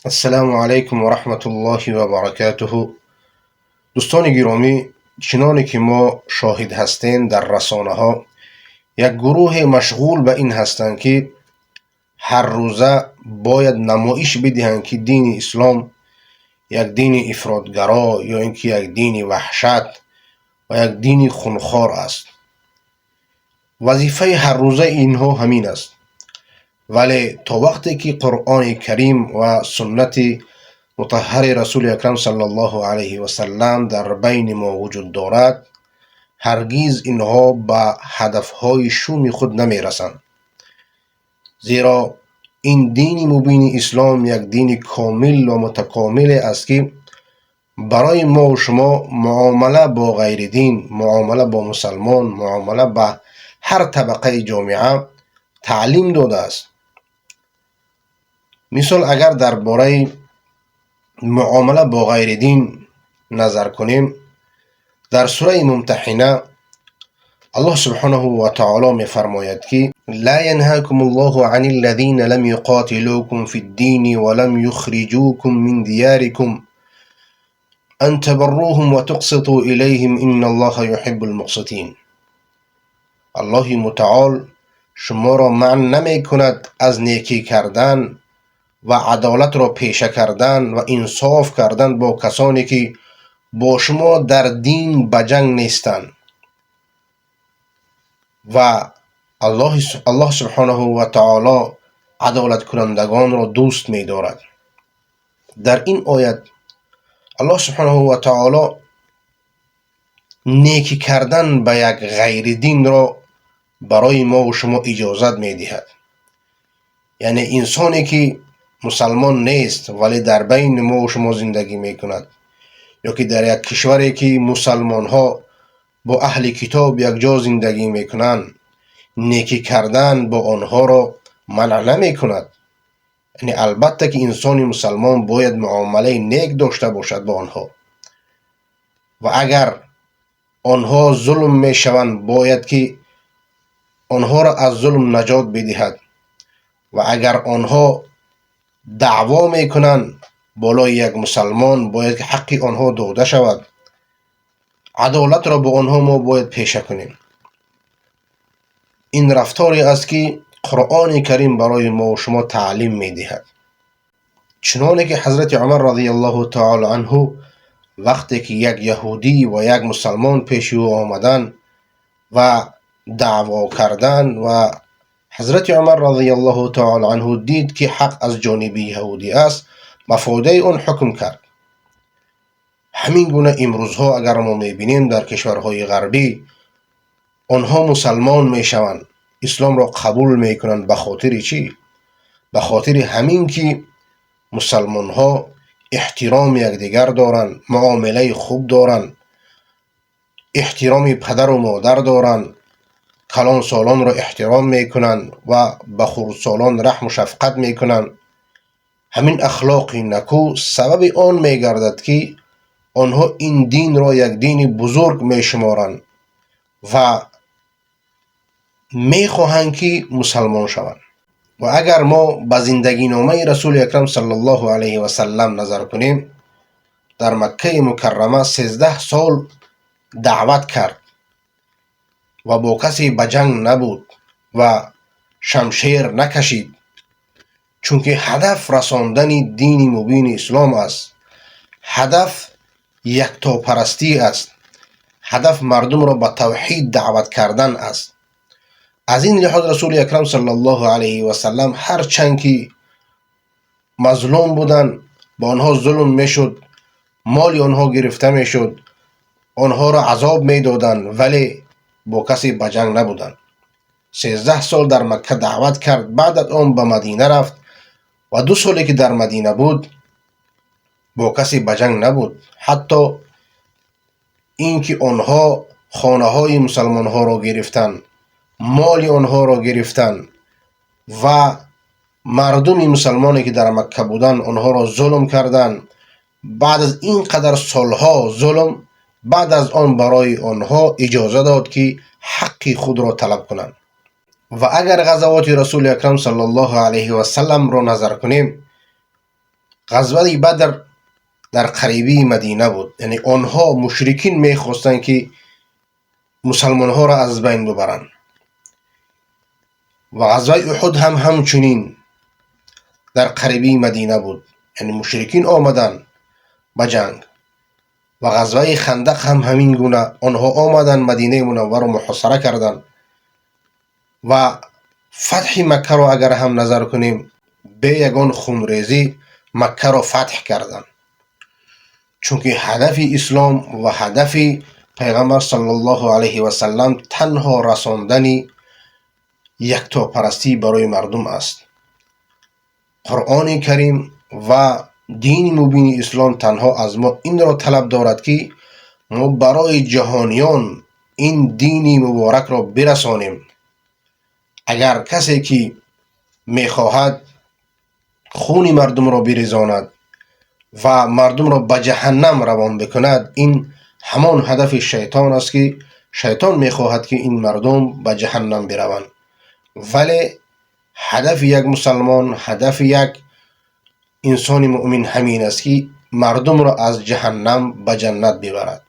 السلام علیکم و رحمت الله و برکاته. دوستان گرامی، چنانی که ما شاهد هستیم در رسانه ها یک گروه مشغول به این هستند که هر روزه باید نمایش بدهند که دین اسلام یک دین افراطگرا یا اینکه یک دین وحشت و یک دین خونخوار است. وظیفه هر روزه اینها همین است، ولی تا وقتی که قرآن کریم و سنت مطهر رسول اکرم صلی الله علیه و سلم در بین ما وجود دارد، هرگیز اینها به هدفهای شوم خود نمی رسند. زیرا این دین مبین اسلام یک دین کامل و متکامل است که برای ما و شما معامله با غیر دین، معامله با مسلمان، معامله با هر طبقه جامعه تعلیم داده است. مثال اگر درباره معامله با غیر دین نظر کنیم، در سوره ممتحنه الله سبحانه و تعالی می فرماید که لا ينهاكم الله عن الذين لم يقاتلوكم في الدين ولم يخرجوكم من دياركم ان تبروهم وتقسطوا اليهم ان الله يحب المقسطين. الله متعال شما را منع نمی کند از نیکی کردن و عدالت را پیشه کردن و انصاف کردن با کسانی که با شما در دین بجنگ نیستند و الله سبحانه و تعالی عدالت کنندگان را دوست می دارد. در این آیت الله سبحانه و تعالی نیکی کردن به یک غیر دین را برای ما و شما اجازت می دهد. یعنی انسانی که مسلمان نیست ولی در بین ما و شما زندگی می کند، یا که در یک کشوری که مسلمان ها با اهل کتاب یک جا زندگی می کنند، نیکی کردن با آنها را منع نمی کند. یعنی البته که انسان مسلمان باید معامله نیک داشته باشد با آنها، و اگر آنها ظلم می شوند باید که آنها را از ظلم نجات بدهد، و اگر آنها دعوا می کنند بالای یک مسلمان باید که حق آنها داده شود. عدالت را با آنها ما باید پیشه کنیم. این رفتاری است که قرآن کریم برای ما و شما تعلیم می دهد. چنانه که حضرت عمر رضی الله تعالی عنه وقتی که یک یهودی و یک مسلمان پیش او آمدن و دعوا کردن و حضرت عمر رضی الله تعالی عنه دید که حق از جانب یهودی است، مفاده اون حکم کرد. همین گونه امروزها اگر ما میبینیم در کشورهای غربی، آنها مسلمان میشوند، اسلام را قبول میکنند. به خاطر چی؟ به خاطر همین که مسلمان ها احترام یکدیگر دارند، معامله خوب دارند، احترام پدر و مادر دارند، کلان سالان را احترام میکنند و به خردسالان رحم و شفقت میکنند. همین اخلاق نکو سبب آن میگردد که آنها این دین را یک دین بزرگ میشمارند و میخواهند که مسلمان شوند. و اگر ما به زندگی نامه رسول اکرم صلی الله علیه و سلم نظر کنیم، در مکه مکرمه 13 سال دعوت کرد و با کسی به جنگ نبود و شمشیر نکشید، چونکه هدف رساندن دین مبین اسلام است. هدف یکتاپرستی است. هدف مردم را به توحید دعوت کردن است. از این لحاظ رسول اکرم صلی الله علیه و سلم هرچند که مظلوم بودن، با آنها ظلم میشد، مال آنها گرفته میشد، آنها را عذاب میدادند، ولی با کسی به جنگ نبودند. 13 سال در مکه دعوت کرد. بعد از آن به مدینه رفت و 2 سالی که در مدینه بود با کسی به جنگ نبود. حتی اینکه آنها خانه های مسلمان ها را گرفتند، مال آنها را گرفتند و مردم مسلمانی که در مکه بودند آنها را ظلم کردند. بعد از این قدر سالها ظلم، بعد از آن برای آنها اجازه داد که حق خود را طلب کنند. و اگر غزوات رسول اکرم صلی الله علیه و سلم را نظر کنیم، غزوه بدر در قریبی مدینه بود. یعنی آنها مشرکین میخواستند که مسلمان ها را از بین ببرند. و غزوه احد هم همچنین در قریبی مدینه بود. یعنی مشرکین آمدن به جنگ. و غزوه خندق هم همین گونه، آنها آمدن مدینه منوره را محاصره کردند. و فتح مکه را اگر هم نظر کنیم، به یگان خونریزی مکه را فتح کردند. چونکه هدف اسلام و هدف پیغمبر صلی الله علیه و سلم تنها رساندن یکتاپرستی برای مردم است. قرآن کریم و دین مبین اسلام تنها از ما این را طلب دارد که ما برای جهانیان این دین مبارک را برسانیم. اگر کسی که میخواهد خون مردم را بریزاند و مردم را به جهنم روان بکند، این همان هدف شیطان است که شیطان میخواهد که این مردم به جهنم بروند. ولی هدف یک مسلمان، هدف یک انسان مؤمن همین است که مردم را از جهنم به جنت ببرد.